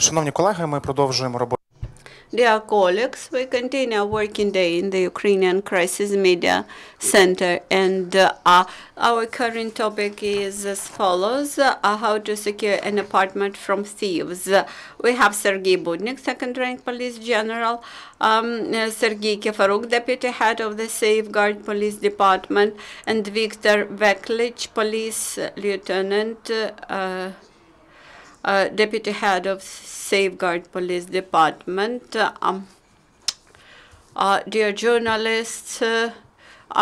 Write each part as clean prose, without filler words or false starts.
Шановні колеги, ми продовжуємо роботу. Dear colleagues, we continue our working day in the Ukrainian Crisis Media Center, and our current topic is as follows: how to secure an apartment from thieves. We have Segiy Budnyk, second-rank police general, Sergiy Kiforuk, deputy head of the Safeguard Police Department, and Veklych, police lieutenant, deputy head of Safeguard Police Department. Dear journalists,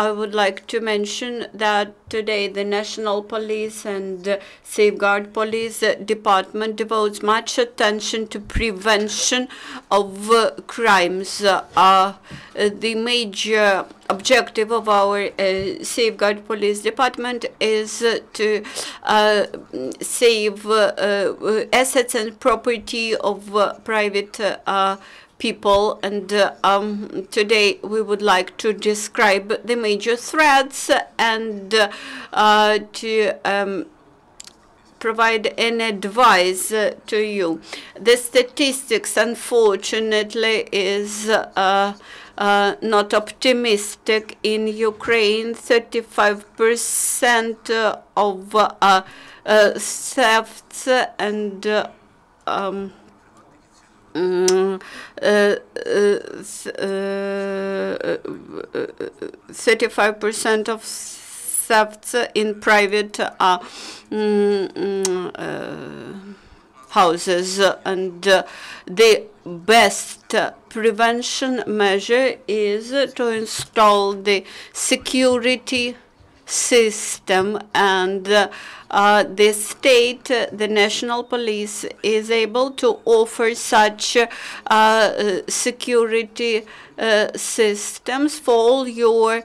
I would like to mention that today the National Police and Safeguard Police Department devotes much attention to prevention of crimes. The major objective of our Safeguard Police Department is to save assets and property of private people, and today we would like to describe the major threats and to provide an advice to you. The statistics, unfortunately, is not optimistic. In Ukraine, 35% of thefts and 35% of thefts in private houses, and the best prevention measure is to install the security system, and the state, the national police, is able to offer such security systems for all your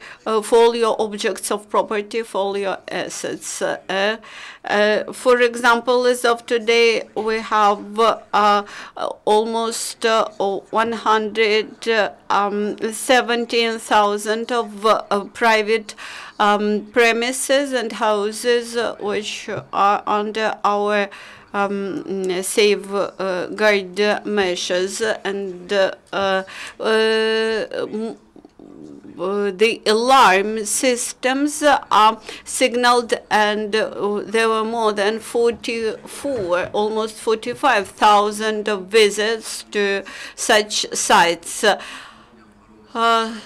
objects of property, for all your assets. For example, as of today, we have almost 117,000 of private premises and houses which are under our safeguard measures, and the alarm systems are signaled, and there were more than almost 45,000 visits to such sites.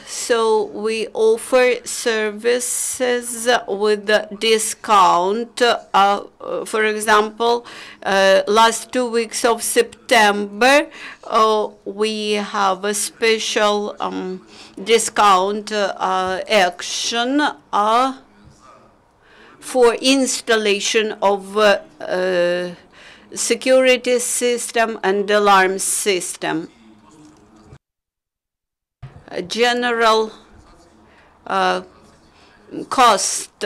So we offer services with discount. For example, last 2 weeks of September, we have a special discount action for installation of security system and alarm system. General cost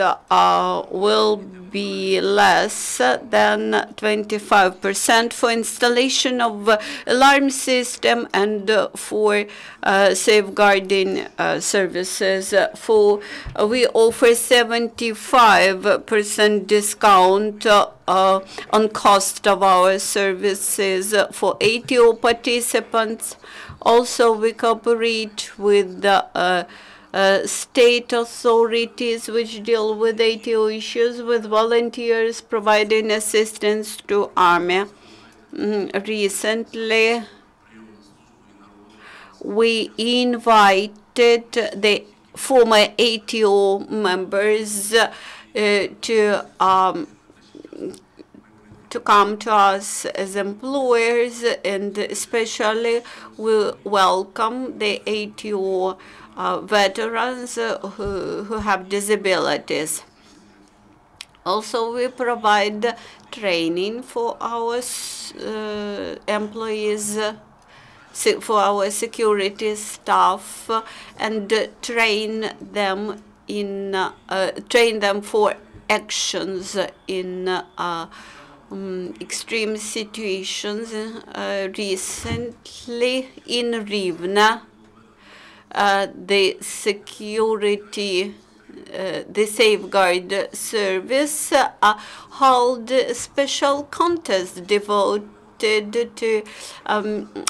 will be less than 25% for installation of alarm system and for safeguarding services. We offer 75% discount on cost of our services for ATO participants. Also, we cooperate with the state authorities which deal with ATO issues, with volunteers providing assistance to army. Recently, we invited the former ATO members to come to us as employers, and especially we welcome the ATO veterans who have disabilities. Also, we provide training for our employees, for our security staff, and train them for actions in extreme situations. Recently in Rivne, the safeguard service held a special contest devoted related to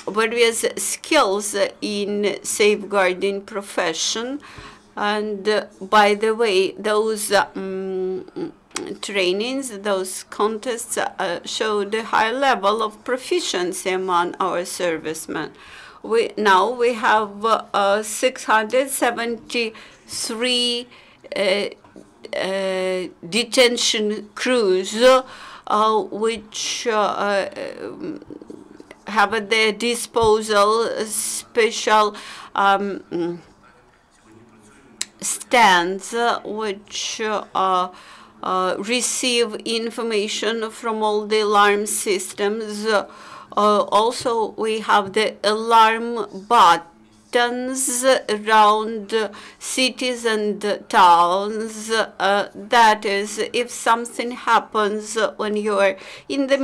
various skills in safeguarding profession. And by the way, those trainings, those contests showed a high level of proficiency among our servicemen. We have 673 detention crews, which have at their disposal special stands which receive information from all the alarm systems. Also, we have the alarm buttons around cities and towns. That is, if something happens when you're in the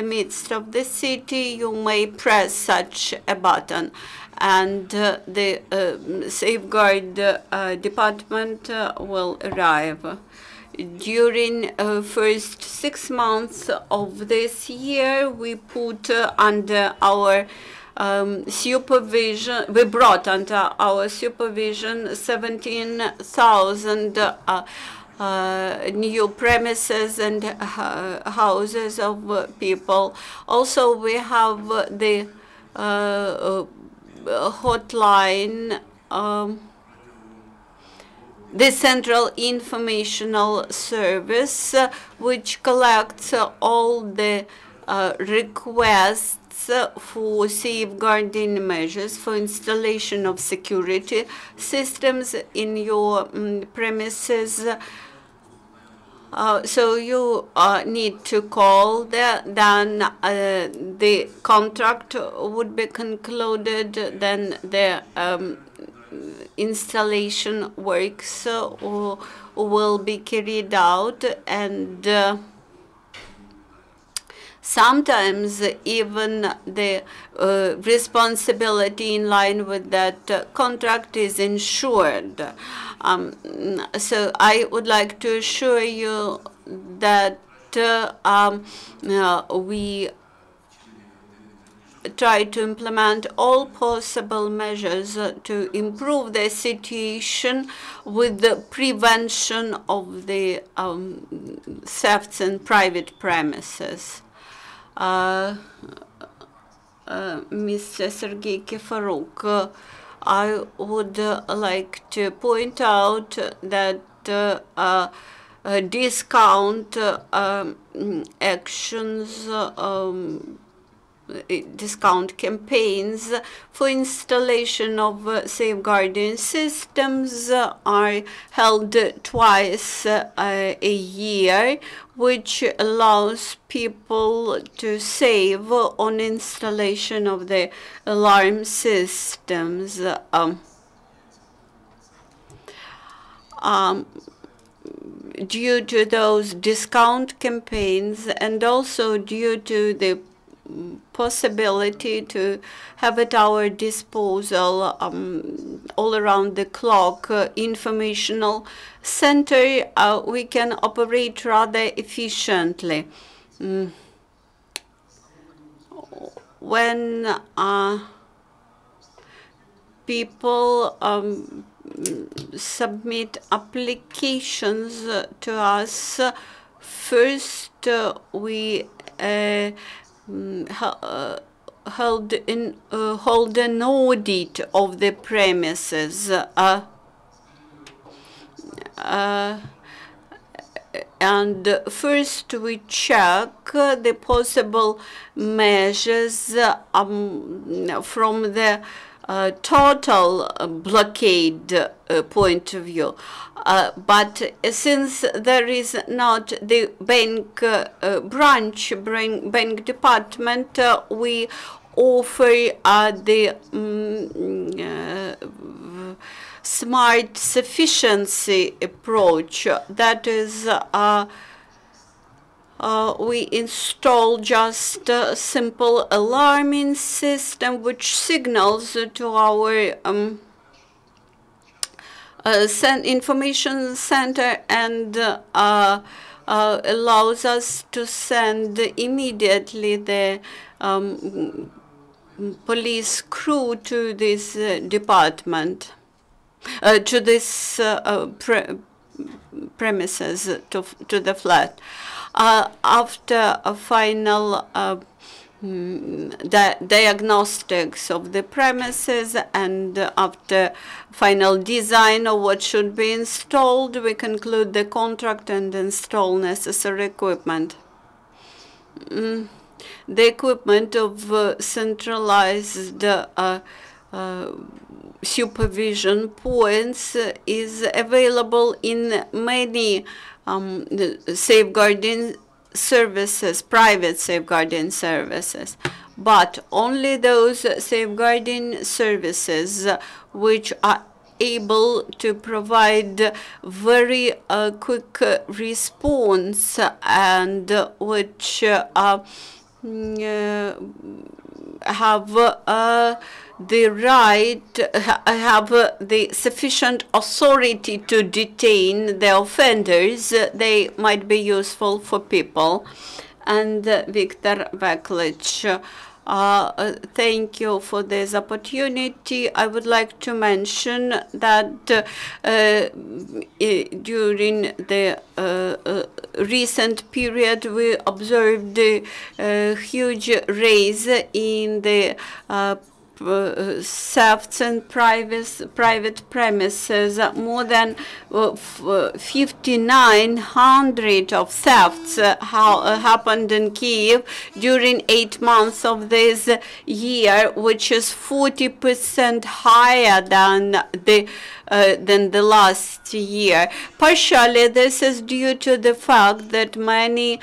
midst of the city, you may press such a button, and the safeguard department will arrive. During first 6 months of this year, we put under our supervision, we brought under our supervision 17,000 new premises and houses of people. Also, we have the hotline, the Central Informational Service, which collects all the requests for safeguarding measures for installation of security systems in your premises. So you need to call then the contract would be concluded, then the installation works will be carried out, and sometimes even the responsibility in line with that contract is ensured. So I would like to assure you that we try to implement all possible measures to improve the situation with the prevention of the thefts in private premises. Mr. Sergiy Kiforuk, I would like to point out that discount actions, discount campaigns for installation of safeguarding systems are held twice a year, which allows people to save on installation of the alarm systems. Due to those discount campaigns, and also due to the possibility to have at our disposal all around the clock informational center, we can operate rather efficiently. When people submit applications to us, first we hold an audit of the premises, and first we check the possible measures from the total blockade point of view. But since there is not the bank bank department, we offer the smart sufficiency approach. That is, we install just a simple alarming system which signals to our information center, and allows us to send immediately the police crew to this department, to this premises, to the flat. After a final diagnostics of the premises and after final design of what should be installed, we conclude the contract and install necessary equipment. The equipment of centralized supervision points is available in many safeguarding services, private safeguarding services, but only those safeguarding services which are able to provide very quick response and which have the right, have the sufficient authority to detain the offenders. They might be useful for people. And Viktor Veklych, thank you for this opportunity. I would like to mention that during the recent period, we observed a huge rise in the thefts and private premises. More than 5,900 of thefts happened in Kiev during 8 months of this year, which is 40% higher than the last year. Partially, this is due to the fact that many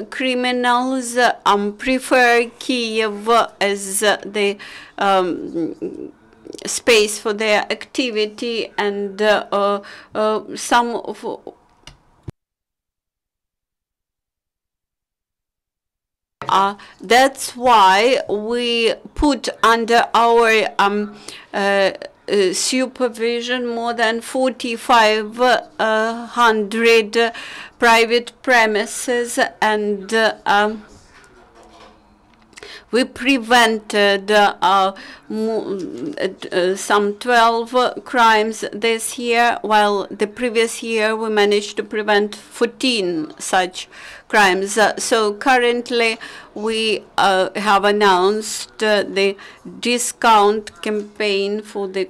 criminals prefer Kiev as the space for their activity, and some that's why we put under our supervision more than 4,500 private premises, and we prevented some 12 crimes this year, while the previous year we managed to prevent 14 such crimes. So currently we have announced the discount campaign for the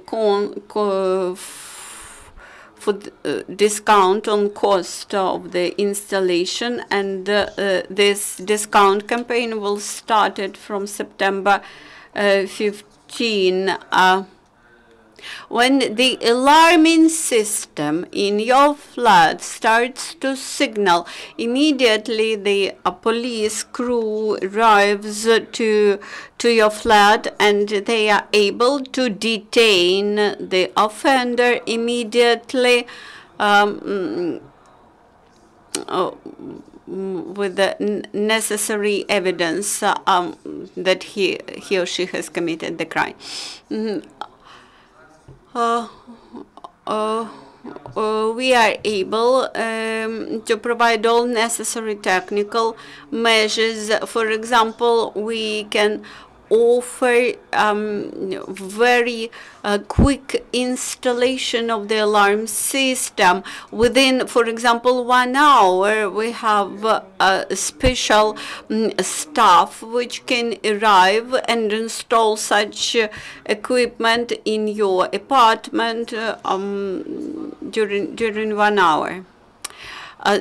discount on cost of the installation, and this discount campaign will start it from September 15. When the alarming system in your flat starts to signal, immediately the police crew arrives to your flat, and they are able to detain the offender immediately with the necessary evidence that he or she has committed the crime. We are able to provide all necessary technical measures. For example, we can offer very quick installation of the alarm system. Within, for example, 1 hour, we have a special staff which can arrive and install such equipment in your apartment during 1 hour.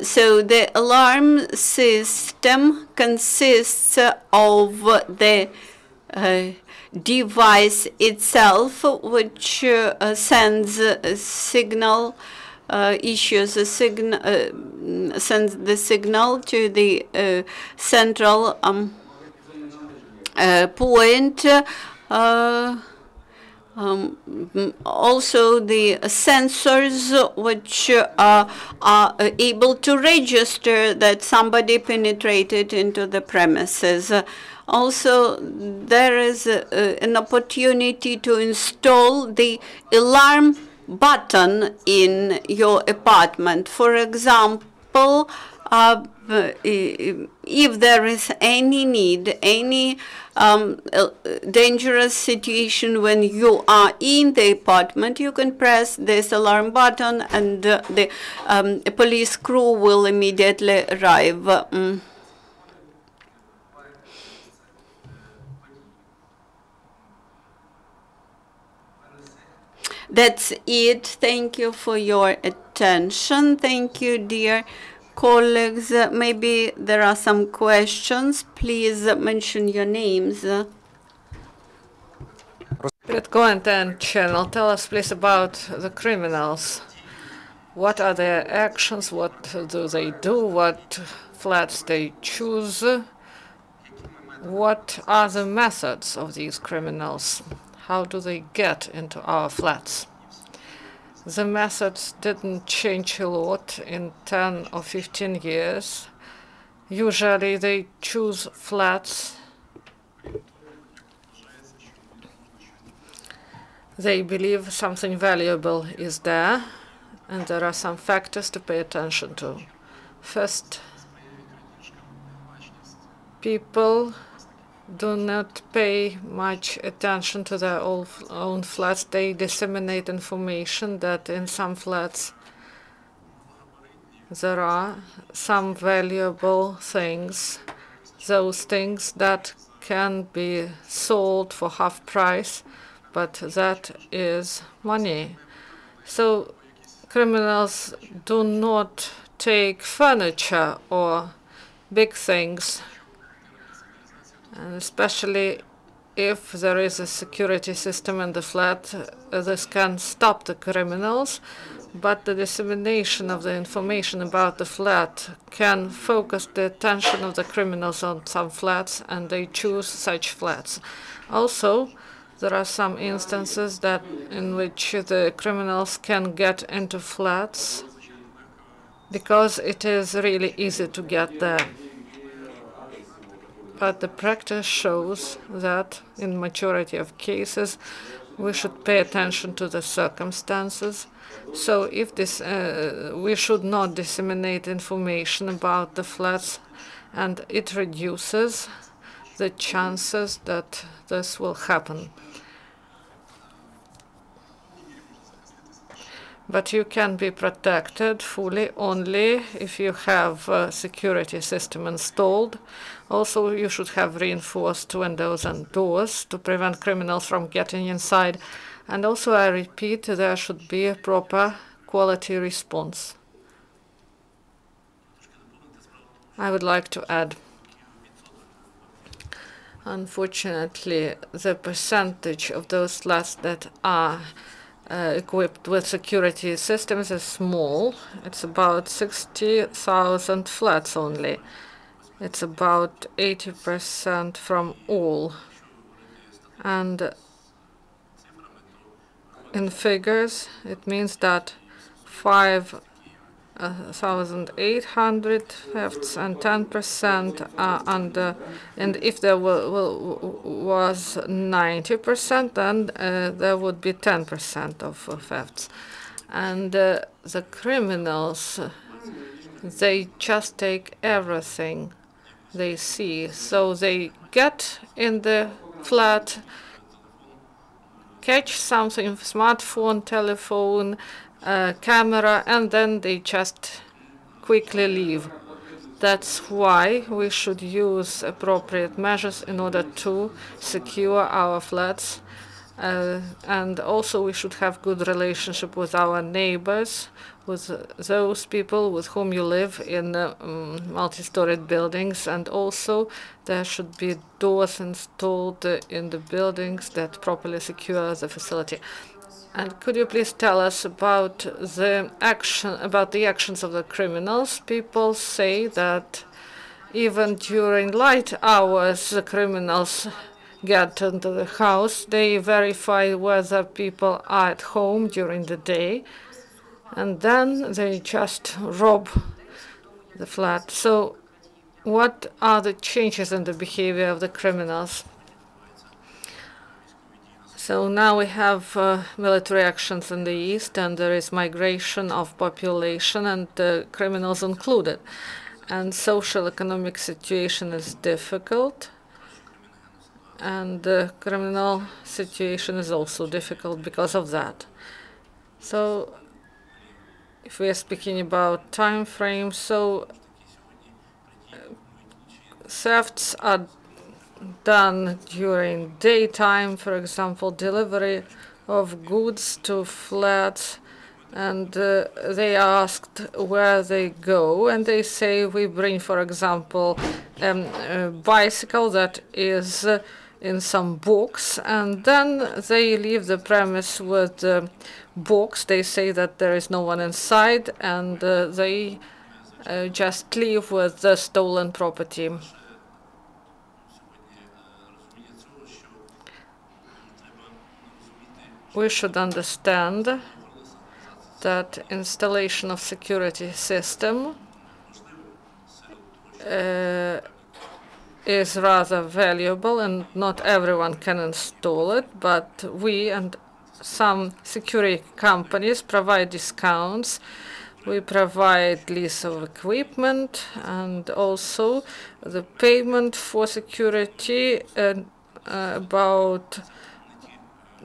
So the alarm system consists of the device itself, which sends a signal, sends the signal to the central point. Also the sensors which are able to register that somebody penetrated into the premises. Also, there is an opportunity to install the alarm button in your apartment. For example, if there is any need, any dangerous situation when you are in the apartment, you can press this alarm button and the police crew will immediately arrive. That's it. Thank you for your attention. Thank you, dear colleagues. Maybe there are some questions. Please mention your names. Red content channel, tell us please about the criminals. What are their actions? What do they do? What flats they choose? What are the methods of these criminals? How do they get into our flats? The methods didn't change a lot in 10 or 15 years. Usually they choose flats they believe something valuable is there, and there are some factors to pay attention to. First, people do not pay much attention to their own flats. They disseminate information that in some flats there are some valuable things, those things that can be sold for half price, but that is money. So criminals do not take furniture or big things, and especially if there is a security system in the flat, this can stop the criminals, but the dissemination of the information about the flat can focus the attention of the criminals on some flats, and they choose such flats. Also, there are some instances in which the criminals can get into flats because it is really easy to get there. But the practice shows that in majority of cases we should pay attention to the circumstances. So if we should not disseminate information about the flats, and it reduces the chances that this will happen. But you can be protected fully only if you have a security system installed. Also, you should have reinforced windows and doors to prevent criminals from getting inside. And also, I repeat, there should be a proper quality response. I would like to add, unfortunately, the percentage of those flats that are equipped with security systems is small. It's about 60,000 flats only. It's about 80% from all. And in figures, it means that 5,800 thefts and 10% are under. And if there was 90%, then there would be 10% of thefts. And the criminals, they just take everything they see. So they get in the flat, catch something, smartphone, telephone, camera, and then they just quickly leave. That's why we should use appropriate measures in order to secure our flats. And also we should have good relationship with our neighbors, with those people with whom you live in multi-storied buildings, and also there should be doors installed in the buildings that properly secure the facility. And could you please tell us about the actions of the criminals? People say that even during light hours, the criminals get into the house. They verify whether people are at home during the day, and then they just rob the flat. So what are the changes in the behavior of the criminals? So now we have military actions in the east, and there is migration of population, and criminals included. and social economic situation is difficult, and the criminal situation is also difficult because of that. So if we are speaking about time frames, so thefts are done during daytime, for example, delivery of goods to flats, and they asked where they go, and they say we bring, for example, a bicycle that is in some box, and then they leave the premise with the box. They say that there is no one inside, and they just leave with the stolen property. We should understand that installation of security system is rather valuable, and not everyone can install it, but we and some security companies provide discounts. We provide lease of equipment, and also the payment for security about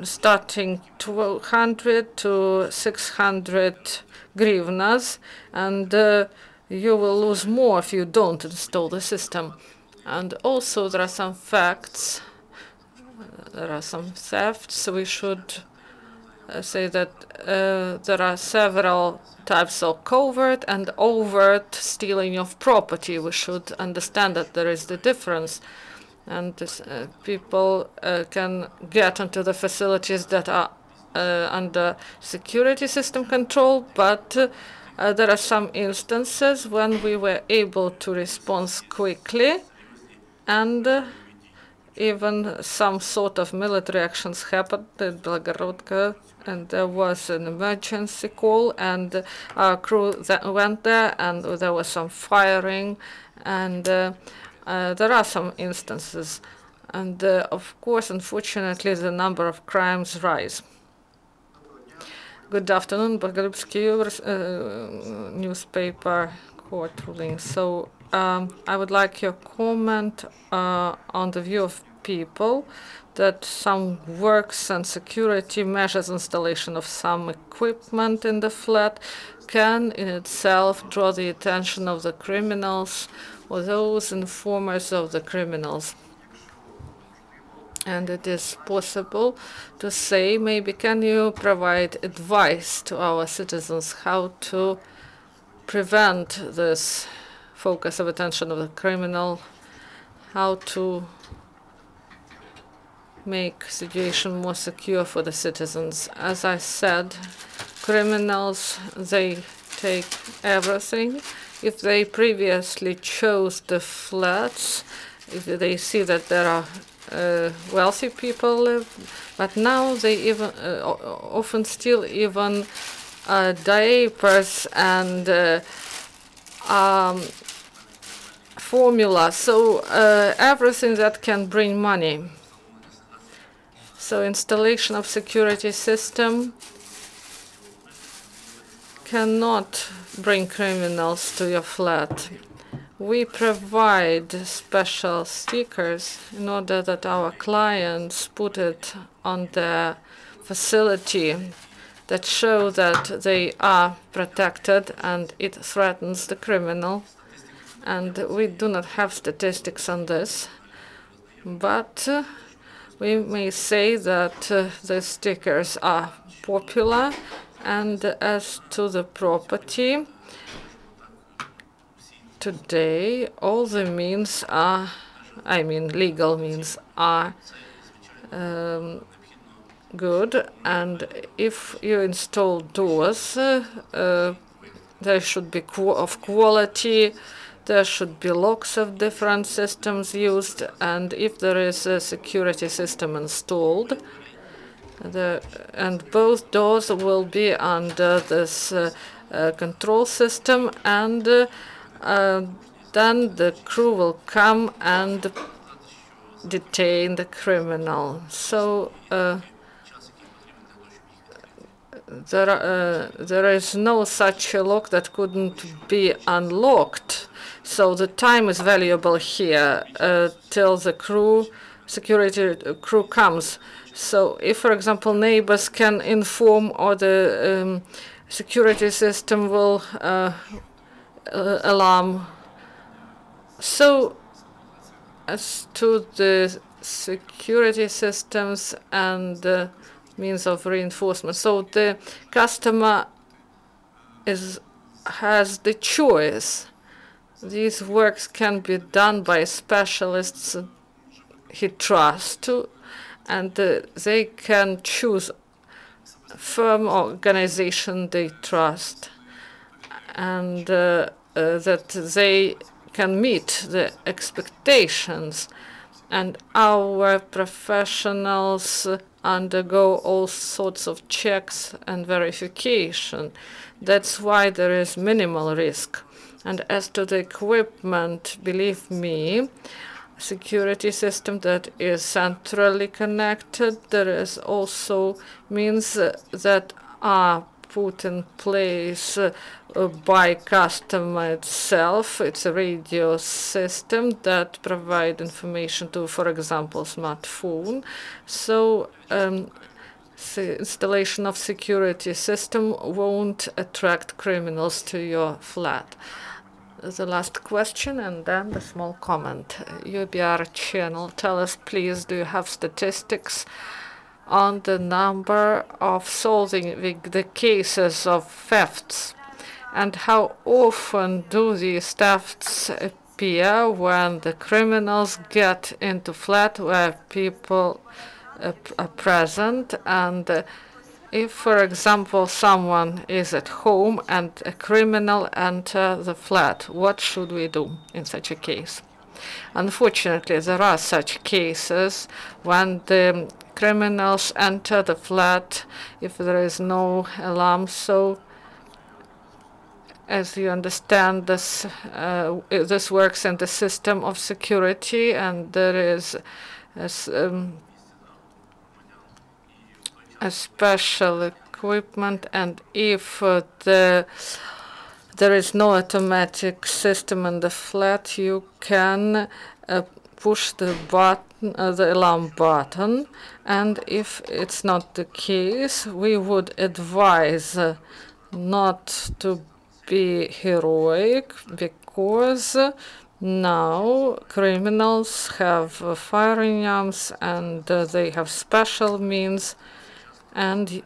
starting 200 to 600 hryvnias, and you will lose more if you don't install the system. And also there are some facts, there are some thefts. We should say that there are several types of covert and overt stealing of property. We should understand that there is the difference. And people can get into the facilities that are under security system control, but there are some instances when we were able to respond quickly, and even some sort of military actions happened in Belgorodka, and there was an emergency call, and our crew went there, and there was some firing, and there are some instances, and of course, unfortunately, the number of crimes rise. Good afternoon, Belgorodski newspaper court ruling. So I would like your comment on the view of people that some works and security measures, installation of some equipment in the flat, can in itself draw the attention of the criminals or those informers of the criminals. And it is possible to say, maybe can you provide advice to our citizens how to prevent this focus of attention of the criminal, how to make situation more secure for the citizens? As I said, criminals, they take everything. If they previously chose the flats, if they see that there are wealthy people live, but now they even often steal even diapers and formula, so everything that can bring money. So installation of security system cannot bring criminals to your flat. We provide special stickers in order that our clients put it on their facility that show that they are protected and it threatens the criminal. And we do not have statistics on this, but we may say that the stickers are popular. And as to the property, today all the means are, I mean legal means, are good. And if you install doors, they should be of quality. There should be locks of different systems used, and if there is a security system installed, and both doors will be under this control system, and then the crew will come and detain the criminal. So there is no such a lock that couldn't be unlocked So the time is valuable here till the security crew comes. So if, for example, neighbors can inform, or the security system will alarm. So as to the security systems and means of reinforcement, so the customer has the choice. These works can be done by specialists he trusts to, and they can choose a firm organization they trust, and that they can meet the expectations. And our professionals undergo all sorts of checks and verification. That's why there is minimal risk. And as to the equipment, believe me, security system that is centrally connected, there is also means that are put in place by customer itself. It's a radio system that provide information to, for example, smartphone. So the installation of security system won't attract criminals to your flat. The last question and then the small comment. UBR channel, tell us please, do you have statistics on the number of solving the cases of thefts? And how often do these thefts appear when the criminals get into flat where people are present? And if, for example, someone is at home and a criminal enters the flat, what should we do in such a case? Unfortunately, there are such cases when the criminals enter the flat if there is no alarm. So, as you understand, this works in the system of security, and there is a special equipment, and if there is no automatic system in the flat, you can push the button, the alarm button, and if it's not the case, we would advise not to be heroic, because now criminals have firearms and they have special means, and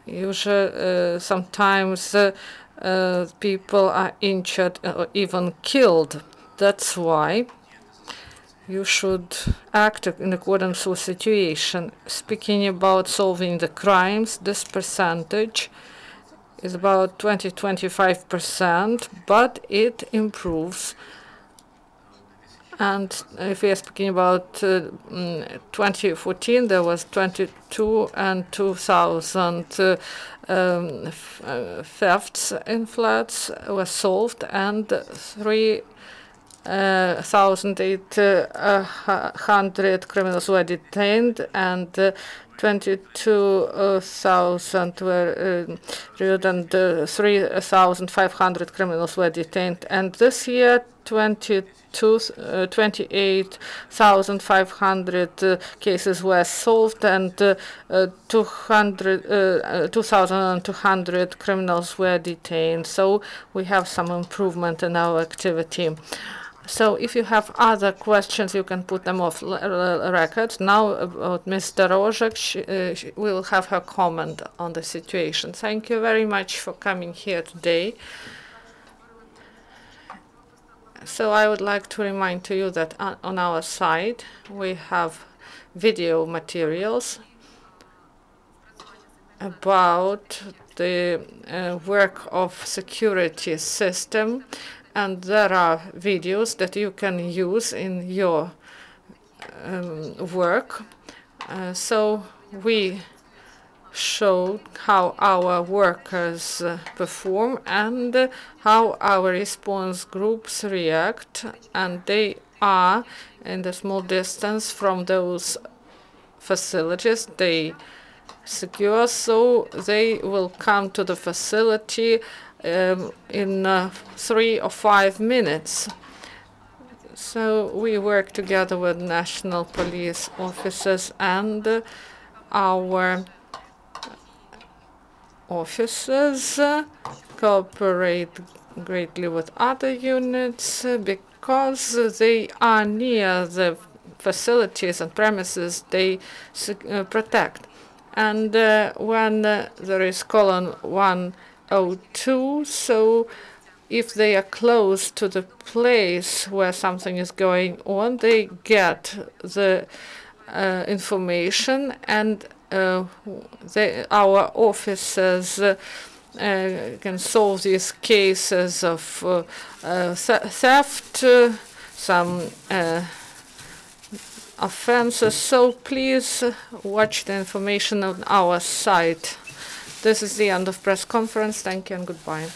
usually sometimes people are injured or even killed. That's why you should act in accordance with situation. Speaking about solving the crimes, this percentage is about 20-25%, but it improves. And if we are speaking about 2014, there was 22 and 2,000 thefts in flats were solved, and 3,800 criminals were detained, and 22,000 were reviewed, and 3,500 criminals were detained. And this year, 28,500 cases were solved, and 2,200 criminals were detained. So we have some improvement in our activity. So if you have other questions, you can put them off record. Now about Ms. Storozhyk, she will have her comment on the situation. Thank you very much for coming here today. So I would like to remind to you that on our site we have video materials about the work of security system, and there are videos that you can use in your work. So we showed how our workers perform and how our response groups react, and they are in the small distance from those facilities they secure, so they will come to the facility in 3 or 5 minutes. So we work together with national police officers and our officers cooperate greatly with other units because they are near the facilities and premises they protect. And when there is colon 102, so if they are close to the place where something is going on, they get the information, and our officers can solve these cases of theft, some offenses. So please watch the information on our site. This is the end of press conference. Thank you and goodbye.